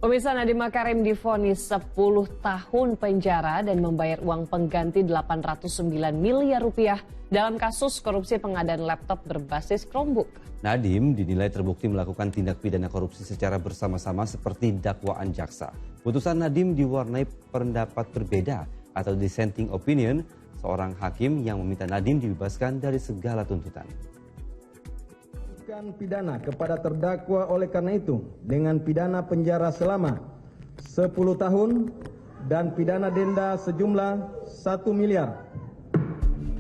Pemirsa, Nadiem Makarim divonis 10 tahun penjara dan membayar uang pengganti 809 miliar rupiah dalam kasus korupsi pengadaan laptop berbasis Chromebook. Nadiem dinilai terbukti melakukan tindak pidana korupsi secara bersama-sama seperti dakwaan jaksa. Putusan Nadiem diwarnai pendapat berbeda atau dissenting opinion, seorang hakim yang meminta Nadiem dibebaskan dari segala tuntutan. Pidana kepada terdakwa oleh karena itu dengan pidana penjara selama 10 tahun dan pidana denda sejumlah 1 miliar.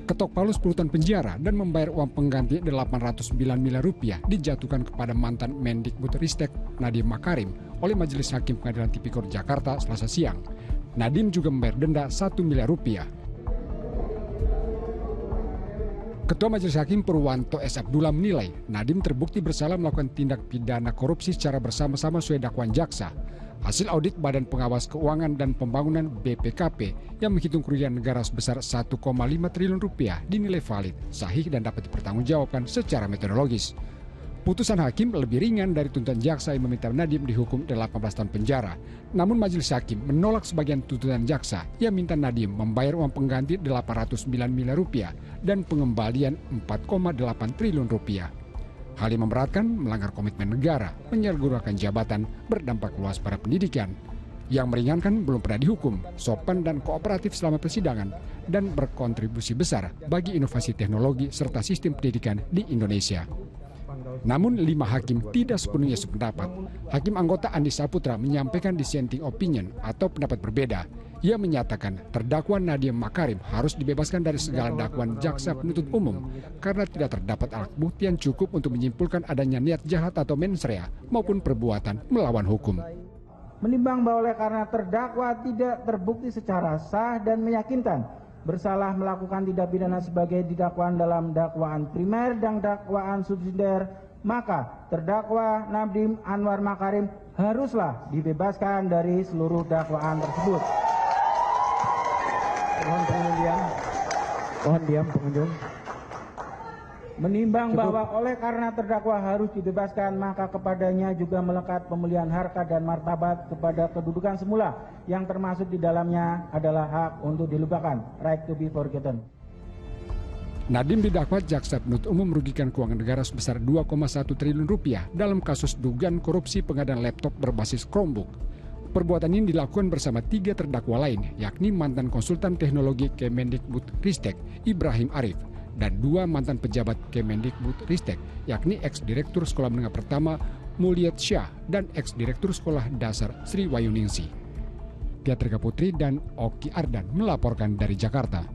Ketok palu 10 tahun penjara dan membayar uang pengganti 809 miliar rupiah dijatuhkan kepada mantan Mendikbudristek Nadiem Makarim oleh Majelis Hakim Pengadilan Tipikor Jakarta Selasa siang. Nadiem juga membayar denda 1 miliar rupiah. Ketua Majelis Hakim Purwanto S. Abdullah menilai Nadiem terbukti bersalah melakukan tindak pidana korupsi secara bersama-sama sesuai dakwaan jaksa. Hasil audit Badan Pengawas Keuangan dan Pembangunan BPKP yang menghitung kerugian negara sebesar 1,5 triliun rupiah dinilai valid, sahih dan dapat dipertanggungjawabkan secara metodologis. Putusan hakim lebih ringan dari tuntutan jaksa yang meminta Nadiem dihukum 18 tahun penjara. Namun Majelis Hakim menolak sebagian tuntutan jaksa yang minta Nadiem membayar uang pengganti 809 miliar rupiah dan pengembalian 4,8 triliun rupiah. Hal yang memberatkan melanggar komitmen negara menyalahgunakan jabatan berdampak luas pada pendidikan. Yang meringankan belum pernah dihukum, sopan dan kooperatif selama persidangan, dan berkontribusi besar bagi inovasi teknologi serta sistem pendidikan di Indonesia. Namun 5 hakim tidak sepenuhnya sependapat. Hakim anggota Andi Saputra menyampaikan dissenting opinion atau pendapat berbeda. Ia menyatakan terdakwa Nadiem Makarim harus dibebaskan dari segala dakwaan jaksa penuntut umum karena tidak terdapat alat bukti yang cukup untuk menyimpulkan adanya niat jahat atau mens rea maupun perbuatan melawan hukum. Menimbang bahwa oleh karena terdakwa tidak terbukti secara sah dan meyakinkan bersalah melakukan tindak pidana sebagai didakwaan dalam dakwaan primer dan dakwaan subsidiar, maka terdakwa Nadiem Anwar Makarim haruslah dibebaskan dari seluruh dakwaan tersebut. Mohon diam pengunjung. Menimbang bahwa oleh karena terdakwa harus dibebaskan, maka kepadanya juga melekat pemulihan harkat dan martabat kepada kedudukan semula yang termasuk di dalamnya adalah hak untuk dilupakan, right to be forgotten. Nadiem didakwa jaksa penuntut umum merugikan keuangan negara sebesar 2,1 triliun rupiah dalam kasus dugaan korupsi pengadaan laptop berbasis Chromebook. Perbuatan ini dilakukan bersama 3 terdakwa lain, yakni mantan konsultan teknologi Kemendikbudristek Ibrahim Arif dan 2 mantan pejabat Kemendikbudristek, yakni ex-direktur Sekolah Menengah Pertama Mulyat Syah dan ex-direktur Sekolah Dasar Sri Wayuningsi. Tia Trika Putri dan Oki Ardan melaporkan dari Jakarta.